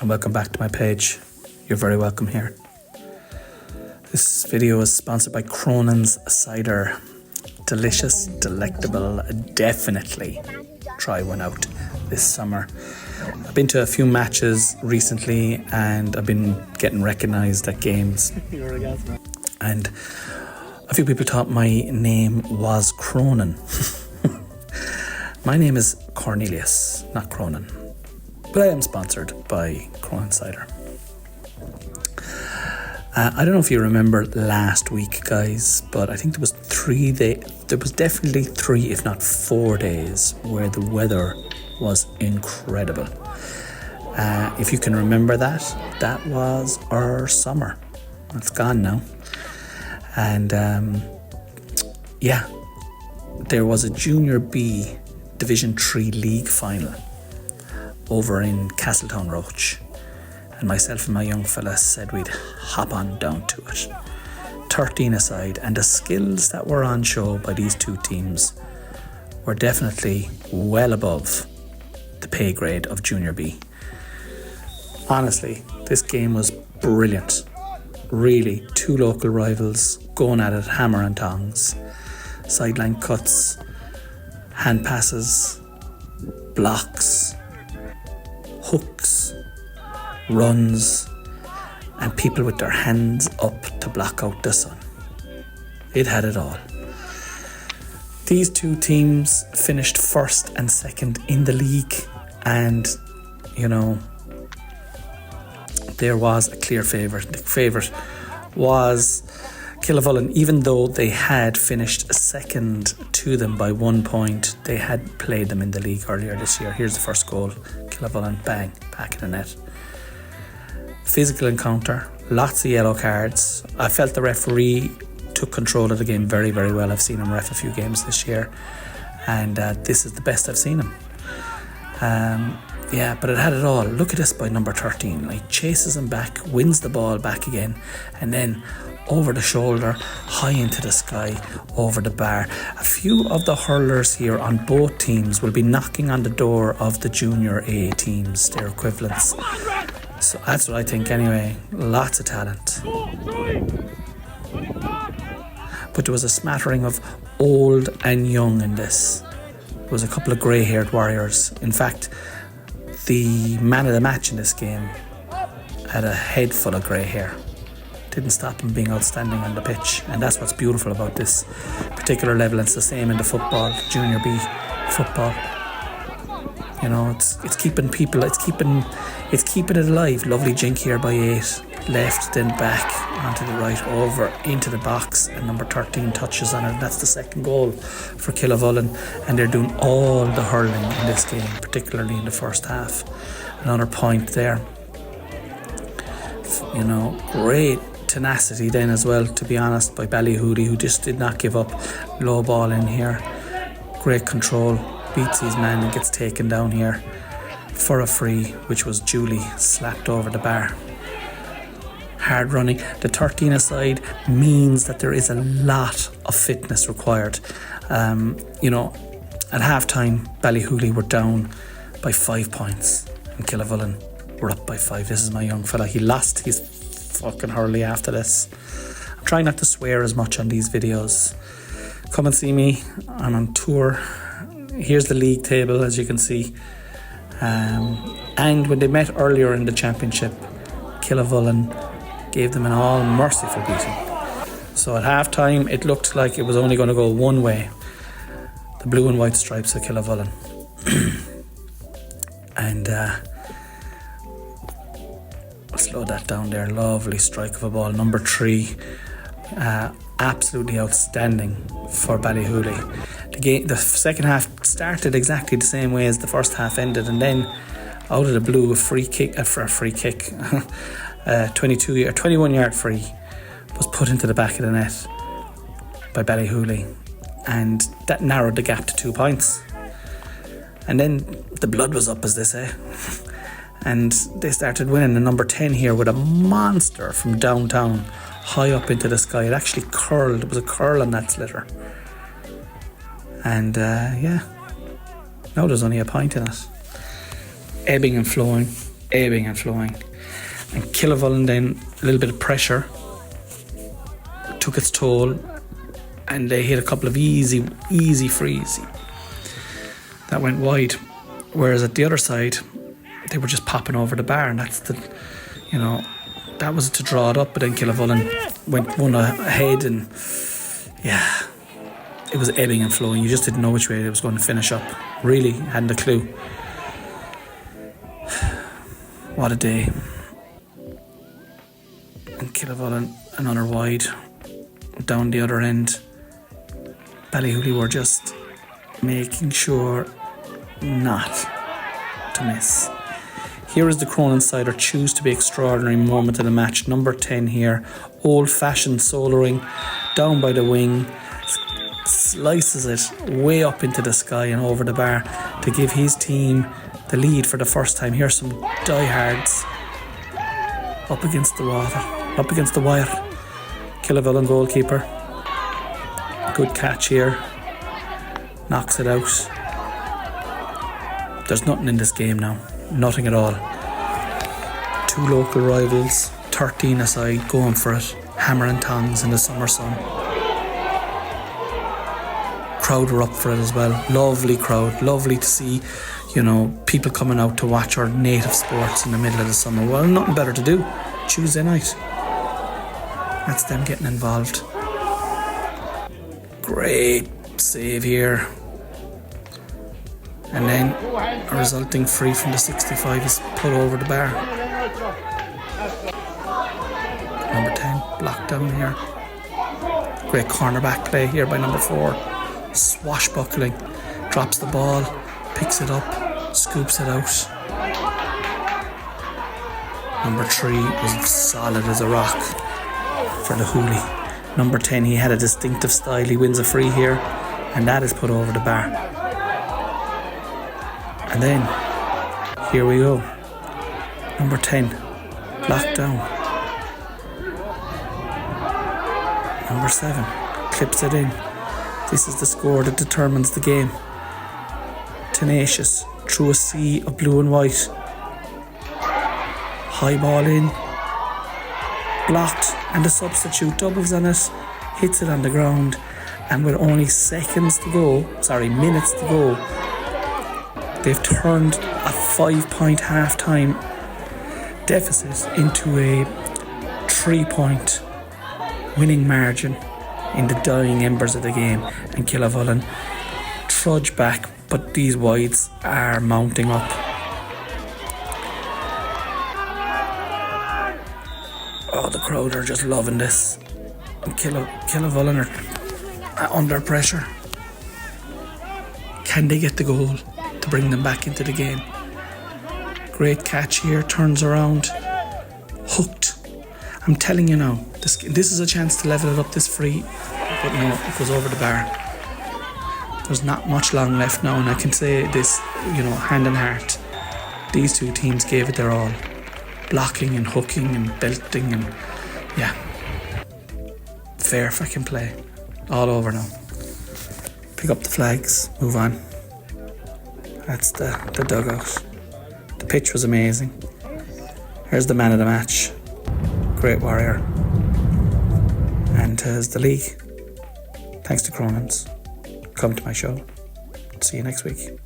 and welcome back to my page. You're very welcome here. This video is sponsored by Cronin's Cider. Delicious, delectable, definitely try one out this summer. I've been to a few matches recently and I've been getting recognised at games. And a few people thought my name was Cronin. My name is Cornelius, not Cronin. But I am sponsored by Cronin Cider. I don't know if you remember last week, guys, but I think there was definitely 3, if not 4 days where the weather was incredible. If you can remember that was our summer. It's gone now. And there was a Junior B Division 3 League final over in Castletown Roach. And myself and my young fella said we'd hop on down to it. 13 aside, and the skills that were on show by these two teams were definitely well above the pay grade of Junior B. Honestly, this game was brilliant. Really, two local rivals going at it hammer and tongs. Sideline cuts, hand passes, blocks, hooks, runs, and people with their hands up to block out the sun. It had it all. These two teams finished first and second in the league, and there was a clear favourite. The favourite was Killavullen. Even though they had finished second to them by 1 point, they had played them in the league earlier this year. Here's the first goal. Killavullen, bang, back in the net. Physical encounter, lots of yellow cards. I felt the referee took control of the game very, very well. I've seen him ref a few games this year, and this is the best I've seen him. But it had it all. Look at this by number 13. Like, chases him back, wins the ball back again, and then over the shoulder, high into the sky, over the bar. A few of the hurlers here on both teams will be knocking on the door of the Junior A teams, their equivalents. So that's what I think anyway. Lots of talent. But there was a smattering of old and young in this. There was a couple of grey-haired warriors. In fact, the man of the match in this game had a head full of grey hair. Didn't stop him being outstanding on the pitch. And that's what's beautiful about this particular level. It's the same in the football, Junior B football. It's keeping people, it's keeping it alive. Lovely jink here by 8. Left, then back, onto the right, over, into the box, and number 13 touches on it. That's the second goal for Killavullen, and they're doing all the hurling in this game, particularly in the first half. Another point there. Great tenacity then as well, to be honest, by Ballyhooly, who just did not give up. Low ball in here. Great control. Beats his man and gets taken down here for a free, which was duly slapped over the bar. Hard running. The 13 aside means that there is a lot of fitness required. At half time, Ballyhooly were down by 5 points and Killavullen were up by 5. This is my young fella. He lost his fucking hurley after this. I'm trying not to swear as much on these videos. Come and see me. I'm on tour. Here's the league table, as you can see. And when they met earlier in the championship, Killavullen gave them an all-merciful beating. So at half-time, it looked like it was only going to go one way. The blue and white stripes of Killavullen. And I'll slow that down there. Lovely strike of a ball. Number 3. Absolutely outstanding for Ballyhooly. The second half started exactly the same way as the first half ended, and then out of the blue, a 21 yard free was put into the back of the net by Ballyhooly, and that narrowed the gap to 2 points. And then the blood was up, as they say, and they started winning. The number 10 here with a monster from downtown, high up into the sky. It actually curled. It was a curl on that slitter. And now there's only a point in it. Ebbing and flowing. ebbing and flowing. And Killavullen then, a little bit of pressure took its toll, and they hit a couple of easy frees that went wide. Whereas at the other side, they were just popping over the bar, and that's that was to draw it up. But then Killavullen went one ahead, and yeah, it was ebbing and flowing. You just didn't know which way it was going to finish up. Really hadn't a clue. What a day. And Killavullen, another wide down the other end. Ballyhooly were just making sure not to miss. Here is the Cronin cider choose to be extraordinary moment of the match. Number 10 here, old-fashioned soloing, down by the wing, slices it way up into the sky and over the bar to give his team the lead for the first time. Here's some diehards up against the wire. Killavullen goalkeeper, good catch here, knocks it out. There's nothing in this game now, nothing at all. Two local rivals, 13 aside, going for it, hammer and tongs in the summer sun. Crowd were up for it as well. Lovely crowd, lovely to see, people coming out to watch our native sports in the middle of the summer. Well, nothing better to do. Tuesday night. That's them getting involved. Great save here. And then a resulting free from the 65 is put over the bar. Number 10 blocked down here. Great cornerback play here by number 4. Swashbuckling, drops the ball, picks it up, scoops it out. Number 3 was solid as a rock for the Hoolie. Number 10, he had a distinctive style. He wins a free here, and that is put over the bar. And then, here we go. Number 10, blocked down. Number 7, clips it in. This is the score that determines the game. Tenacious, through a sea of blue and white. High ball in. Blocked, and the substitute doubles on it. Hits it on the ground. And with only minutes to go, they've turned a 5-point half-time deficit into a 3-point winning margin in the dying embers of the game. And Killavullen trudge back, but these wides are mounting up. Oh, the crowd are just loving this. And Killavullen are under pressure. Can they get the goal to bring them back into the game? Great catch here, turns around, hooked. I'm telling you now, this is a chance to level it up, this free, but no, it goes over the bar. There's not much long left now, and I can say this, hand in heart, these two teams gave it their all. Blocking and hooking and belting and, yeah, fair fucking play. All over now. Pick up the flags, move on. That's the dugout. The pitch was amazing. Here's the man of the match. Great warrior. And here's the league. Thanks to Cronin's. Come to my show. See you next week.